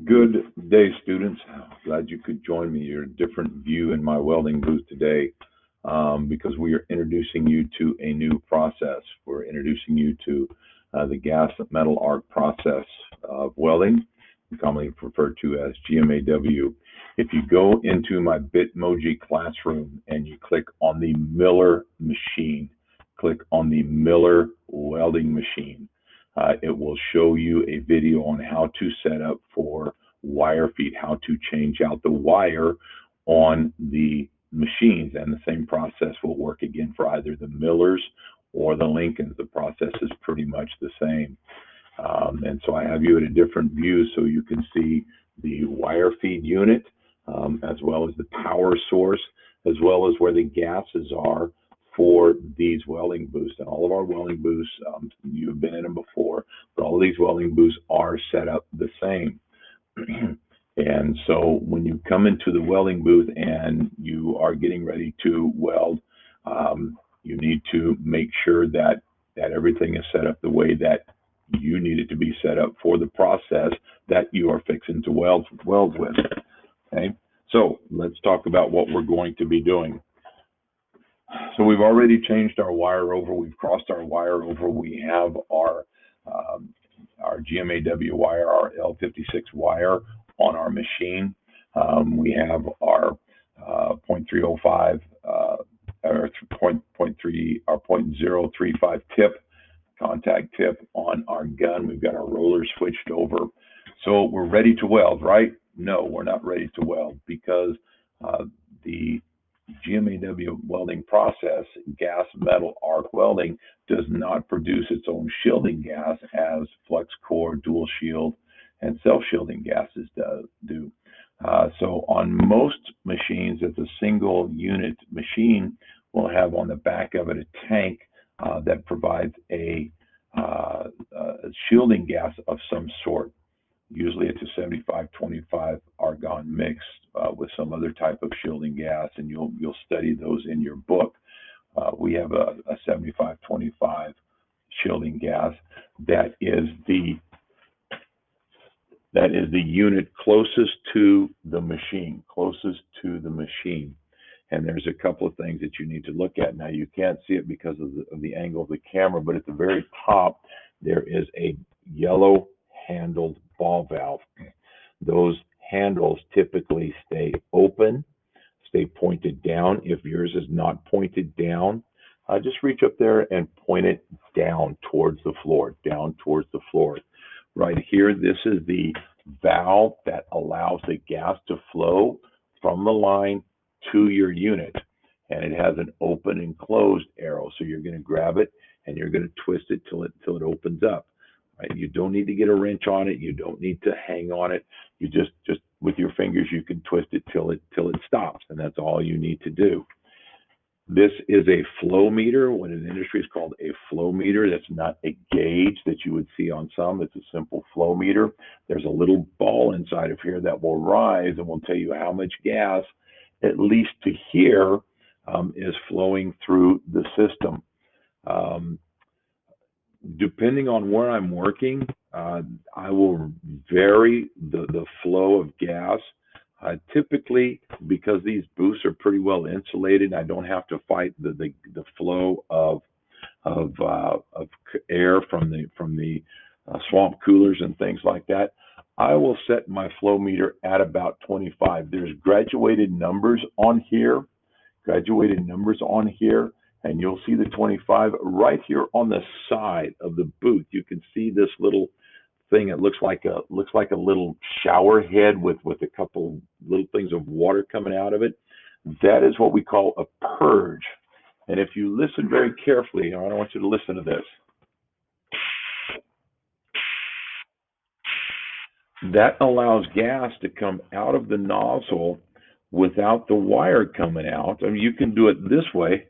Good day, students. Glad you could join me. You're a different view in my welding booth today because we are introducing you to a new process. We're introducing you to the gas metal arc process of welding, commonly referred to as GMAW. If you go into my Bitmoji classroom and you click on the Miller machine, click on the Miller welding machine. It will show you a video on how to set up for wire feed, how to change out the wire on the machines, and the same process will work again for either the Millers or the Lincolns. The process is pretty much the same. And so I have you at a different view so you can see the wire feed unit, as well as the power source, as well as where the gases are for these welding booths. And all of our welding booths, you've been in them before, but all of these welding booths are set up the same. And so when you come into the welding booth and you are getting ready to weld, you need to make sure that everything is set up the way that you need it to be set up for the process that you are fixing to weld with. Okay, so let's talk about what we're going to be doing. So we've already changed our wire over. We've crossed our wire over. We have our GMAW wire, our L56 wire on our machine. We have our 0.305 or 0.035 tip, contact tip on our gun. We've got our rollers switched over. So we're ready to weld, right? No, we're not ready to weld because the GMAW welding process, gas metal arc welding, does not produce its own shielding gas as flux core, dual shield, and self-shielding gases do. So on most machines, it's a single unit machine, will have on the back of it a tank that provides a shielding gas of some sort. Usually it's a 75-25 argon mixed with some other type of shielding gas, and you'll study those in your book. We have a 75-25 shielding gas that is the unit closest to the machine, And there's a couple of things that you need to look at. Now, you can't see it because of the angle of the camera, but at the very top, there is a yellow handled ball valve. Those handles typically stay open, stay pointed down. If yours is not pointed down, just reach up there and point it down towards the floor, Right here, this is the valve that allows the gas to flow from the line to your unit. And it has an open and closed arrow. So you're going to grab it and you're going to twist it till it opens up. Right? You don't need to get a wrench on it. You don't need to hang on it. You just with your fingers, you can twist it till it stops. And that's all you need to do. This is a flow meter. What in the industry is called a flow meter. That's not a gauge that you would see on some. It's a simple flow meter. There's a little ball inside of here that will rise and will tell you how much gas, at least to here, is flowing through the system. Depending on where I'm working, I will vary the flow of gas. Typically, because these booths are pretty well insulated, I don't have to fight the flow of air from the swamp coolers and things like that. I will set my flow meter at about 25. There's graduated numbers on here, and you'll see the 25 right here on the side of the booth. You can see this little thing. It looks like a little shower head with a couple little things of water coming out of it. That is what we call a purge. And if you listen very carefully, I want you to listen to this. That allows gas to come out of the nozzle without the wire coming out. I mean, you can do it this way,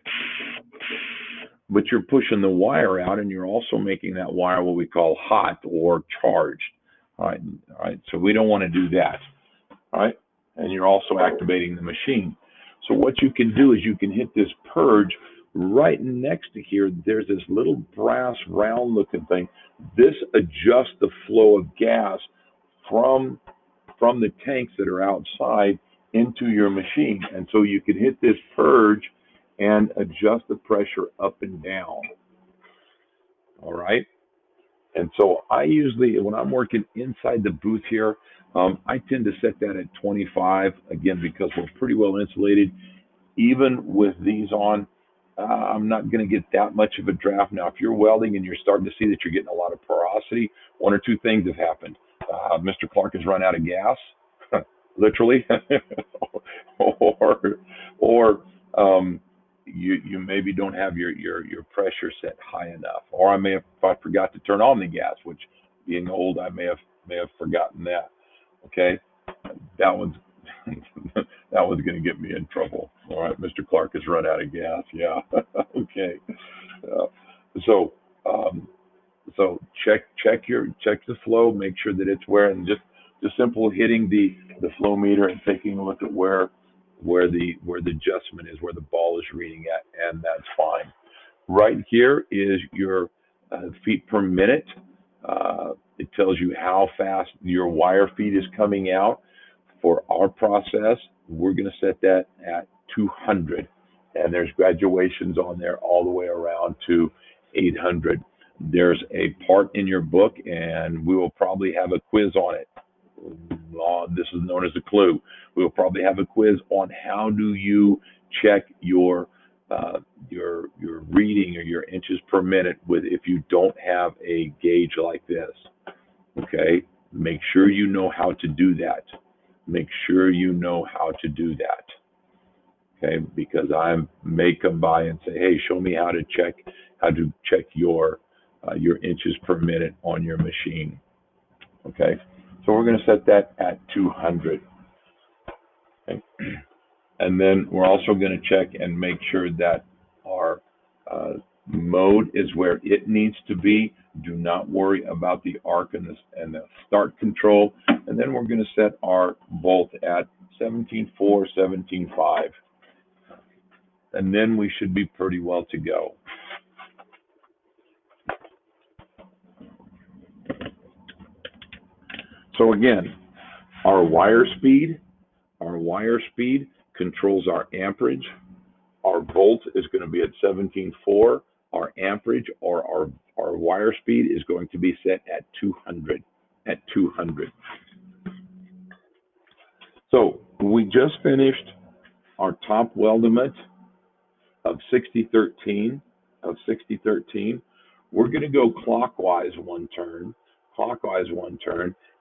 but you're pushing the wire out, and you're also making that wire what we call hot or charged. All right. So we don't want to do that. All right. And you're also activating the machine. So what you can do is you can hit this purge right next to here. There's this little brass round looking thing. This adjusts the flow of gas from from the tanks that are outside into your machine. And so you can hit this purge and adjust the pressure up and down. All right. And so I usually, when I'm working inside the booth here, I tend to set that at 25, again, because we're pretty well insulated. Even with these on, I'm not going to get that much of a draft. Now, if you're welding and you're starting to see that you're getting a lot of porosity, one or two things have happened. Mr. Clark has run out of gas, literally, or you maybe don't have your pressure set high enough, or if I forgot to turn on the gas, which being old, I may have forgotten that. Okay, that one's that one's going to get me in trouble. All right, Mr. Clark has run out of gas. Yeah, okay. Uh, so so check the flow, make sure that it's where, and just simple hitting the flow meter and taking a look at where the adjustment is, where the ball is reading at, and that's fine. Right here is your feet per minute. It tells you how fast your wire feed is coming out. For our process, we're going to set that at 200, and there's graduations on there all the way around to 800. There's a part in your book, and we will probably have a quiz on it. This is known as a clue. We'll probably have a quiz on how do you check your reading or your inches per minute if you don't have a gauge like this. Okay, make sure you know how to do that. Make sure you know how to do that. Okay, because I may come by and say, hey, show me how to check your inches per minute on your machine. Okay, so we're going to set that at 200. Okay. And then we're also going to check and make sure that our mode is where it needs to be. Do not worry about the arc and the start control. And then we're going to set our bolt at 17.4, 17.5. And then we should be pretty well to go. So again, our wire speed controls our amperage. Our volt is going to be at 17.4. Our amperage or our wire speed is going to be set at 200. So we just finished our top weldment of 6013. We're going to go clockwise one turn,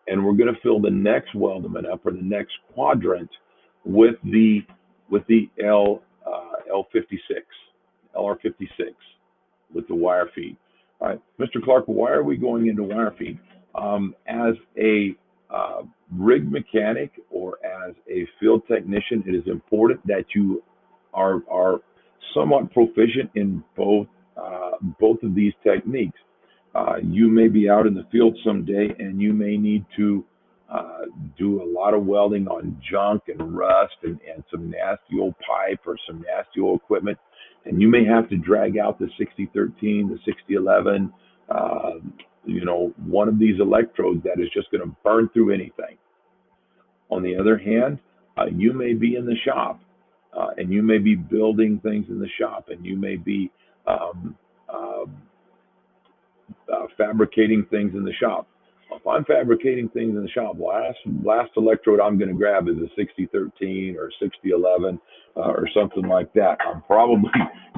and we're going to fill the next weldment up, or the next quadrant, with the LR56 with the wire feed. All right, Mr. Clark, why are we going into wire feed? As a rig mechanic or as a field technician, it is important that you are somewhat proficient in both of these techniques. You may be out in the field someday, and you may need to do a lot of welding on junk and rust and some nasty old pipe or some nasty old equipment, and you may have to drag out the 6013, the 6011, one of these electrodes that is just going to burn through anything. On the other hand, you may be in the shop, and you may be building things in the shop, and you may be fabricating things in the shop. If I'm fabricating things in the shop, last electrode I'm going to grab is a 6013 or 6011 or something like that. I'm probably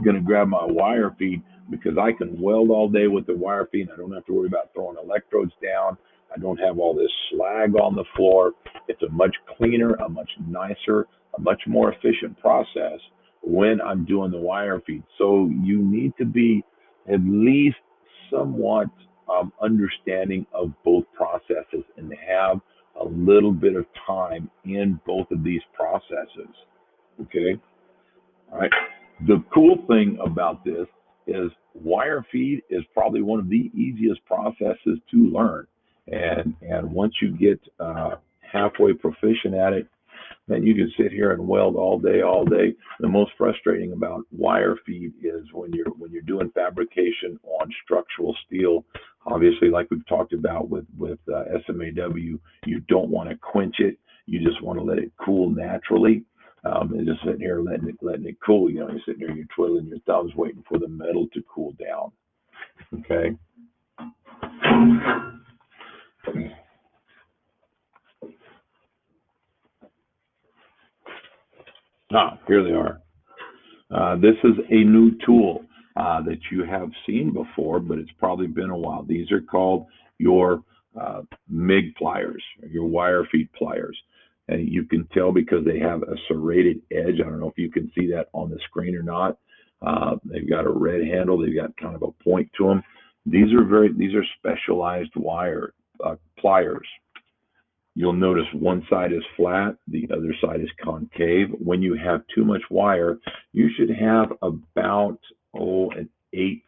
going to grab my wire feed, because I can weld all day with the wire feed. I don't have to worry about throwing electrodes down. I don't have all this slag on the floor. It's a much cleaner, a much nicer, a much more efficient process when I'm doing the wire feed. So you need to be at least somewhat understanding of both processes and have a little bit of time in both of these processes. Okay. All right. The cool thing about this is wire feed is probably one of the easiest processes to learn. And once you get halfway proficient at it, then you can sit here and weld all day. The most frustrating about wire feed is when you're doing fabrication on structural steel, Obviously, like we've talked about with SMAW, you don't want to quench it. You just want to let it cool naturally. And just sitting here letting it cool. You know, you're sitting there, you're twiddling your thumbs, waiting for the metal to cool down. Okay. Here they are. This is a new tool that you have seen before, but it's probably been a while. These are called your MIG pliers, your wire feed pliers. And you can tell because they have a serrated edge. I don't know if you can see that on the screen or not. They've got a red handle. They've got kind of a point to them. These are specialized wire pliers. You'll notice one side is flat, the other side is concave. When you have too much wire, you should have about, an eighth,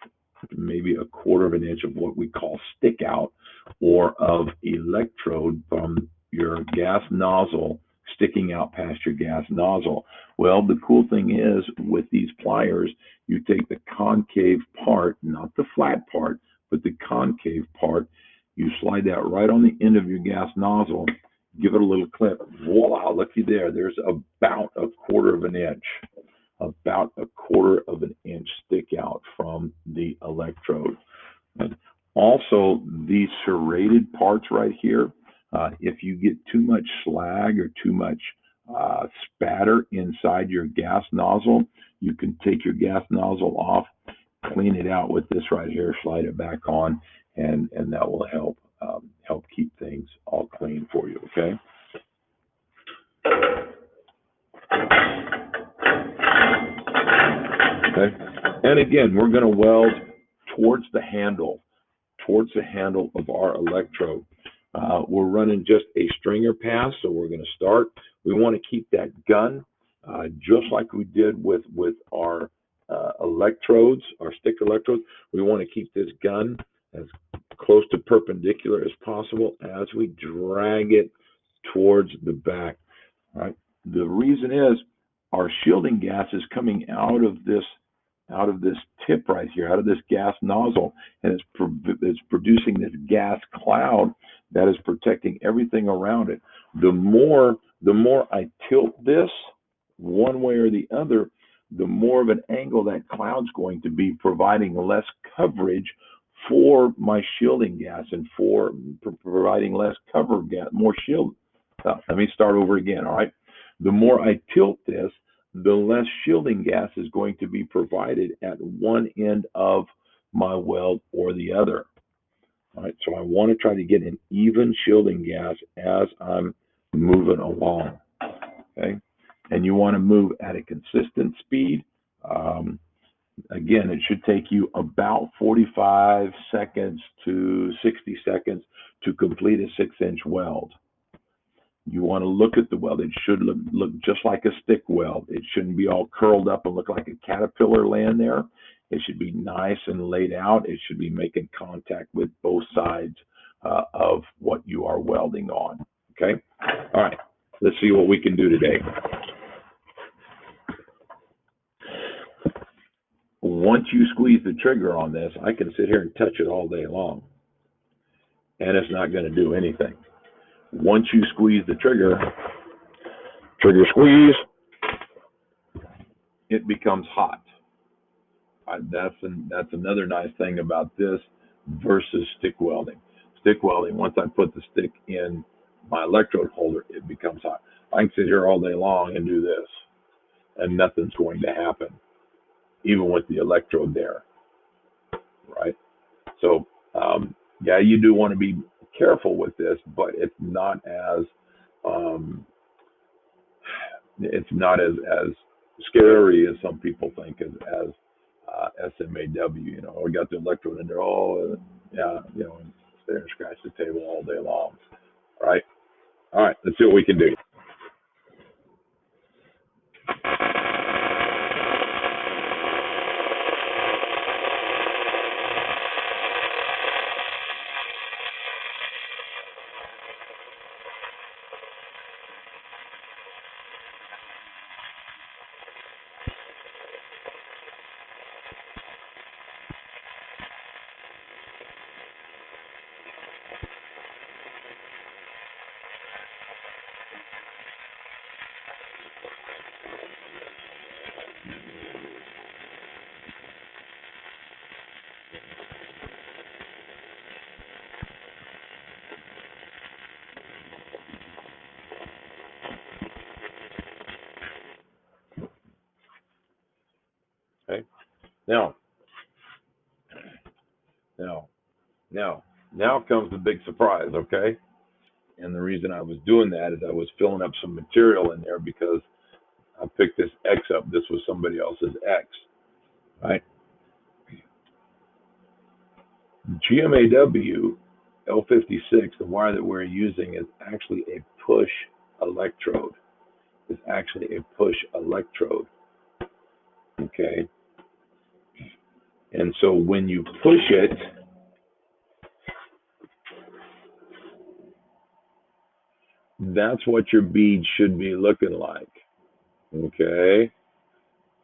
maybe a quarter of an inch of what we call stick out, or of electrode from your gas nozzle sticking out past your gas nozzle. Well, the cool thing is with these pliers, you take the concave part, not the flat part, but the concave part. You slide that right on the end of your gas nozzle, give it a little clip. Voila, looky there. There's about a quarter of an inch stick out from the electrode. And also, these serrated parts right here, if you get too much slag or too much spatter inside your gas nozzle, you can take your gas nozzle off, clean it out with this right here, slide it back on, and that will help keep things all clean for you. Okay. Okay. And again, we're going to weld towards the handle of our electrode. We're running just a stringer pass, so we're going to start. We want to keep that gun just like we did with our electrodes, our stick electrodes. We want to keep this gun as close to perpendicular as possible as we drag it towards the back. All right. The reason is our shielding gas is coming out of this tip right here, out of this gas nozzle, and it's producing this gas cloud that is protecting everything around it. The more I tilt this one way or the other, the more of an angle that cloud's going to be, providing less coverage for my shielding gas and for providing less cover gas, more shield. Let me start over again. All right. The more I tilt this, the less shielding gas is going to be provided at one end of my weld or the other. All right, so I want to try to get an even shielding gas as I'm moving along. Okay, and you want to move at a consistent speed. Again, it should take you about 45 seconds to 60 seconds to complete a 6-inch weld. You want to look at the weld. It should look just like a stick weld. It shouldn't be all curled up and look like a caterpillar laying there. It should be nice and laid out. It should be making contact with both sides of what you are welding on. Okay? All right. Let's see what we can do today. Once you squeeze the trigger on this, I can sit here and touch it all day long, and it's not going to do anything. Once you squeeze the trigger squeeze, it becomes hot. That's another nice thing about this versus stick welding. Stick welding, once I put the stick in my electrode holder, it becomes hot. I can sit here all day long and do this, and nothing's going to happen, even with the electrode there, right? So, yeah, you do want to be careful with this, but it's not as scary as some people think as SMAW. You know, we got the electrode in there. Oh, yeah, you know, and stay and scratch the table all day long. All right, all right. Let's see what we can do. Now, now, now comes the big surprise, okay? And the reason I was doing that is I was filling up some material in there because I picked this X up. This was somebody else's X, right? GMAW L56, the wire that we're using is actually a push electrode. It's actually a push electrode, okay? And so when you push it, that's what your bead should be looking like, okay?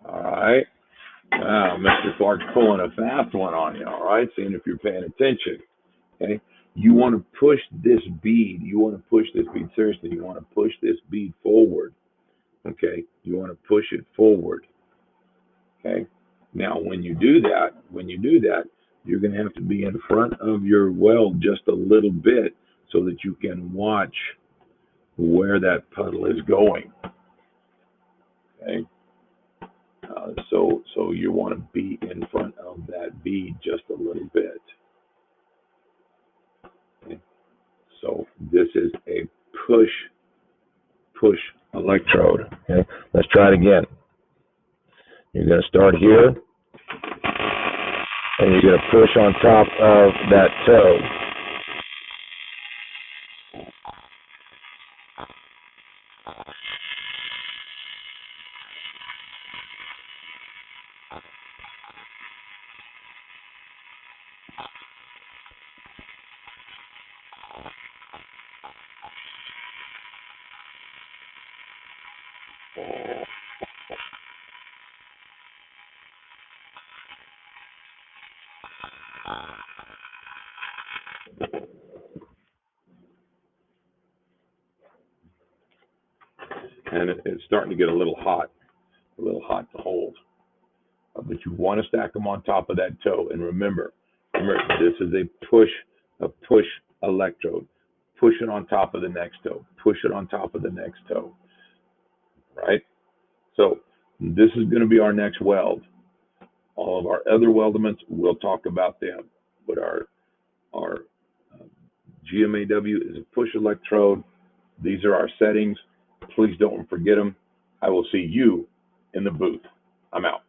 All right. Wow, Mr. Clark's pulling a fast one on you, all right? Seeing if you're paying attention, okay? You want to push this bead. You want to push this bead. Seriously, you want to push this bead forward, okay? You want to push it forward, okay? Now, when you do that, you're going to have to be in front of your weld just a little bit so that you can watch where that puddle is going, okay? So you want to be in front of that bead just a little bit. Okay? So this is a push electrode. Okay? Let's try it again. You're going to start here, and you're going to push on top of that toe. And it's starting to get a little hot to hold. But you want to stack them on top of that toe. And remember, this is a push electrode. Push it on top of the next toe. Push it on top of the next toe. Right? So this is going to be our next weld. All of our other weldments, we'll talk about them. But our GMAW is a push electrode. These are our settings. Please don't forget them. I will see you in the booth. I'm out.